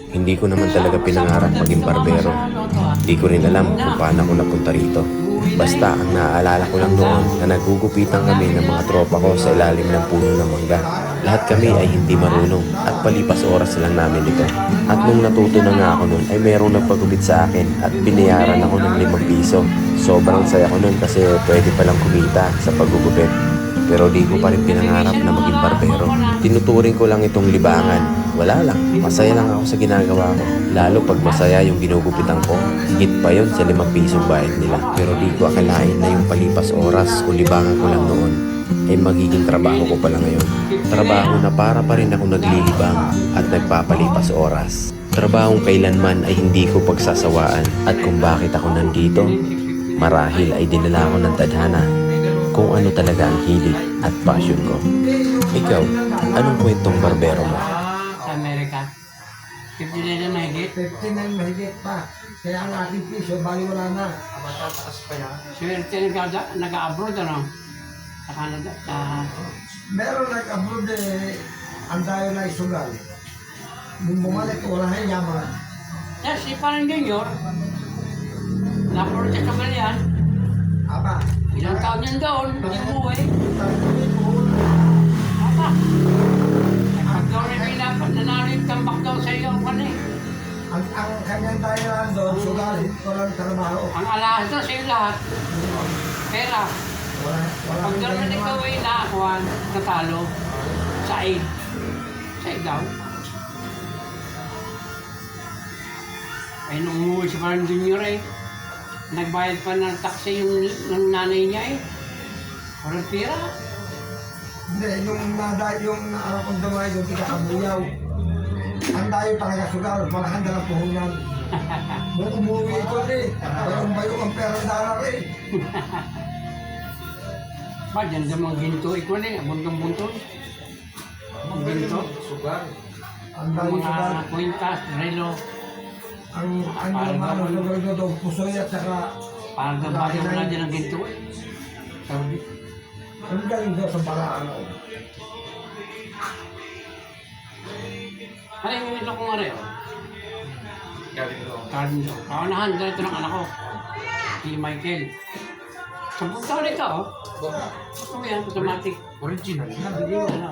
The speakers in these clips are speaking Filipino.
Hindi ko naman talaga pinangarap maging barbero. Hindi ko rin alam kung paano ako napunta rito. Basta ang naaalala ko lang noon na nagugupitan kami ng mga tropa ko sa ilalim ng puno ng mangga. Lahat kami ay hindi marunong at palipas oras lang namin ito. At nung natuto na nga ako noon ay merong nagpagupit sa akin at binayaran ako ng 5 piso. Sobrang saya ko noon kasi pwede palang kumita sa paggugupit. Pero di ko pa rin pinangarap na maging barbero. Tinuturing ko lang itong libangan. Wala lang, masaya lang ako sa ginagawa ko. Lalo pag masaya yung ginugupitan ko, higit pa yon sa 5 pisong bayad nila. Pero di ko akalain na yung palipas oras o libangan ko lang noon ay magiging trabaho ko pala ngayon. Trabaho na para pa rin ako naglilibang at nagpapalipas oras. Trabahong kailanman ay hindi ko pagsasawaan at kung bakit ako nandito, marahil ay dinala ako ng tadhana kung ano talaga ang hilig at passion ko. Ikaw, anong kwentong barbero mo? Sa Amerika. 59 na mahigit. 59 mahigit pa. Kaya ang ating piso, bali wala na. Matataas pa yan. Swerte nag-abroad ano? Sa Canada. Sa... Meron nag-abroad ang dayo na isugal. Nung bumalik, wala na yaman. Yes, si parang junior. Na-abroad sa Kalian. Aba. Ilang taon yan doon. Umuwi. Apa? Pag daw na pinapan, nanalo yung tambak daw sa iyo. Ano eh? Ang kanyang tayo lang doon, sugal, walang trabaho. Ang alahas daw sa iyo lahat. Pera. Wala Pag daw na ikaw ay nakakuhan, natalo. Saig. Saig daw. Ay nung umuwi si parang junior eh. Nagbayad pa ng taxi ng nanay niya eh. Parang pira. Hindi, yung araw kong damay doon, ikakabuyaw. Ang dayo talaga sugal, malaking dalang puhunan. Nung umuwi ko bayong-bayo ang perang dalar eh. Ba, dyan damang ginto ikaw na eh. Buntong-buntong. Ang ginto. Sugar. Ang dayo Yung sugal. mga kwintas, relo. Ang sugal na doon, pusoy at saka Parang gabado mo na dyan ang ginto eh. Sabi. ang galing doon sa paraan. Ano yung ito kong are oh? Galing doon. Cardo. Kaunahan, ganito ng anak ko. Si Michael. 10 taon ito oh. Ano yan, automatic. Original. Hindi mo ano.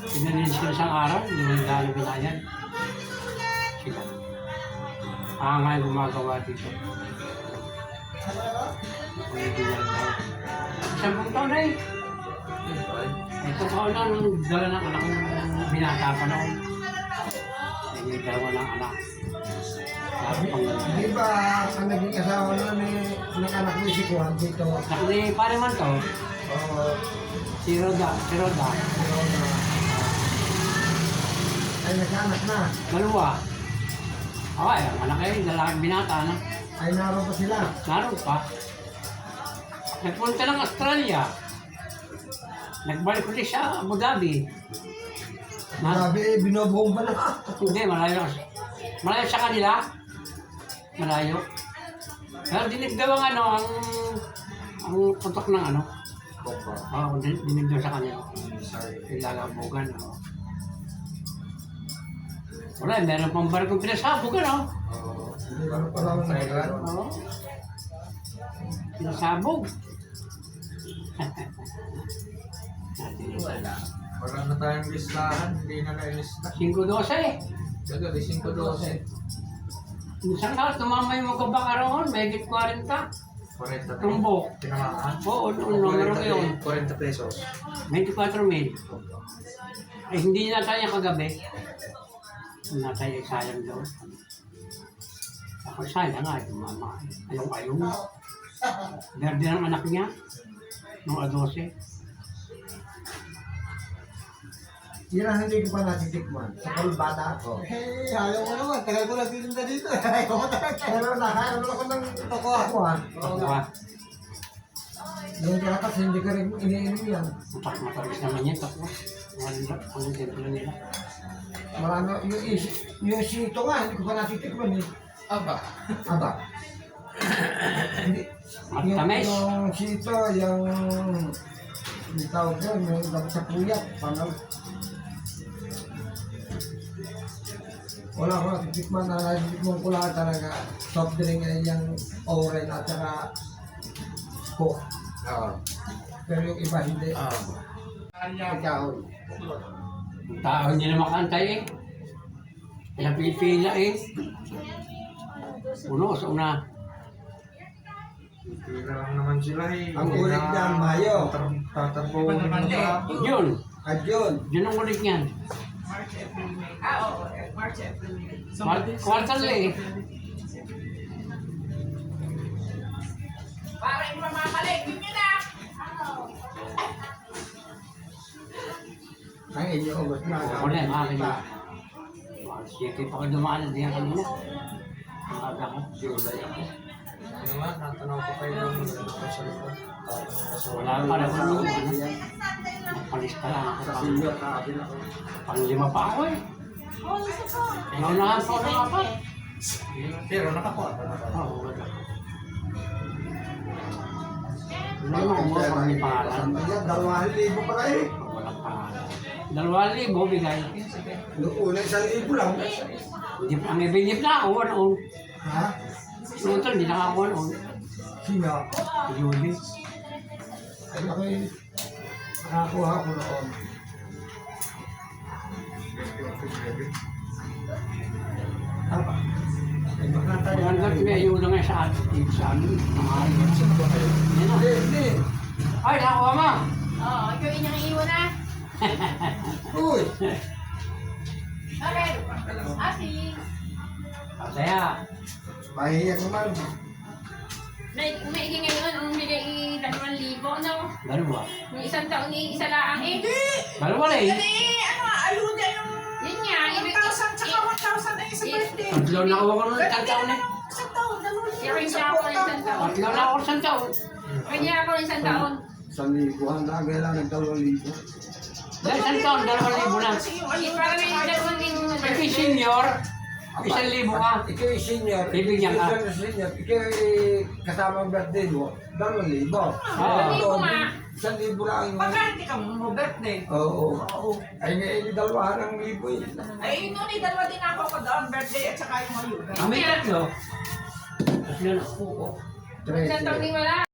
Pinanilis ko isang araw, hindi mo yung dalo binayan. Sila. Nga yung gumagawa dito. Original daw. 10 taon na eh. Ito pa na nung dala ng anak kong binata pa na ako. May dalawa ng anak. Sabi pang Di ba ang naging asawa na ng anak ni si Juan dito? Nakli pare man to, si Roda. Ay nagkaanak na. Dalawa. Okay, ang anak kayo, dalaking binata na. Ay naroon pa sila. Naroon pa. Nagpunta ng Australia. Nagbalik ulit siya, Abu Dhabi. Grabe, binubuong pa na. Hindi, malayo. Malayo sa kanila. Malayo. Pero dinig daw ang ano, ang putok ng ano. Bomba. Oo, dinig daw sa kanila. Sorry. Ilalabugan. Oh. Wala, meron pang barkong pinasabugan, oh. Hindi ba pala ang nagkaanak? Oo. Pinasabog. Wala. Wala na tayong listahan. Hindi na na-lista. 5-12. Kaya 5-12. Isang lahat, tumama yung magkabang araw, may higit 40. 40 Tumbok. Tinamaan. Oo, numero ko yun. 40 pesos. 24,000. Eh, hindi nataya kagabi. Nataya, sayang daw. Ako, sayang nga, tumama. Ayaw-ayaw. Verde ng anak niya. Nung 12. Yan ang hindi ko pa natitikman. Sa kalbata ako. Eh, ayaw ko naman. Tagal ko nagtitinda dito. Ayaw ko talaga. Pero nakaroon ako ng tokuan. Pagkawa, Yung kiratas, hindi ka rin iniinom yan. matamis naman yan. Tapos, ang templo nila. Marami, yung sito nga, hindi ko pa natitikman eh. Aba. Aba. Hindi. Matamis. Yung sito, yung tawag yun, yung dapat sa puyat. Pangal. Wala ko natitikman na natitikman ko lang talaga. Soft drink ay yung orange at saka coke. Oo. Pero yung iba hindi. Ikaw. Ang tao hindi na makantay eh. Napipila eh. Uno sa una. Pila lang naman sila eh. Ang ulit niyan, Mayo. Tatarbuhin mo na. Yun. At yun. Yun ang ulit niyan. Kwartal eh. Para yung mamamalik, yun yun na. Ang inyo ubos na. Ako na, maakin na. Sige, pa ka dumaan na diyan kanina. Ang aga ko. July ako. Ano nga, natanaw ko kayo ng sa likod. Wala pa na kung ano. Palis pa lang ako. Sa senior na akin ako. Panglima pa ako eh. Naunahan pa ako ng apat. Pero nakakuha ka na. Oo, wala. Hindi mo kumuha kung may pangalan. Ayan, 2,000 pa kayo. Walang pangalan. 2,000 bigay. Noong una 1,000 lang. Hindi pa may binyip na ako. Ano? Ha? Noon to, hindi nakakuha noon. Sino? Yuli. Ay, ako'y nakakuha ko noon. Tama. Ay, makatayo na Hanggang rin. may ayun na nga sa atin. Sa amin. Mga ayun. Yan na. Hindi, hindi. Ay, nakakuha mo. Oo, ikaw inyang iiwan na. Uy! Okay. Ate. Pasaya. Mahiya ko man. Maigi ngayon, ang bigay 2,000, no? Dalawa. Yung isang taon isa lang eh. Dalawa lang eh. Ayuda yung Yun nga, ibig 1,000 tsaka 1,000 ay sa birthday. Tatlo na ako ng isang taon eh. Isang taon, dalawa Kaya siya ako ng isang taon. Tatlo na ako ng isang taon. Kanya ako ng isang taon. 1,000 na, kailangan ng 2,000. Dahil isang taon, 2,000 na. Para may 2,000 na Ikaw senior, 1,000 ka. Ikaw yung senior. Bibigyan ka. Ikaw yung senior. Ikaw yung kasama ang birthday mo. 2,000. Libo nga. 1,000 lang yun. Pagka hindi ka mo birthday. Oo. Ay, ngayon yung 2,000 eh. Ay, noon ay dalawa din ako ko doon, birthday at saka yung ayuda. Kami tatlo. Tatlo na ako. Isang taon din wala.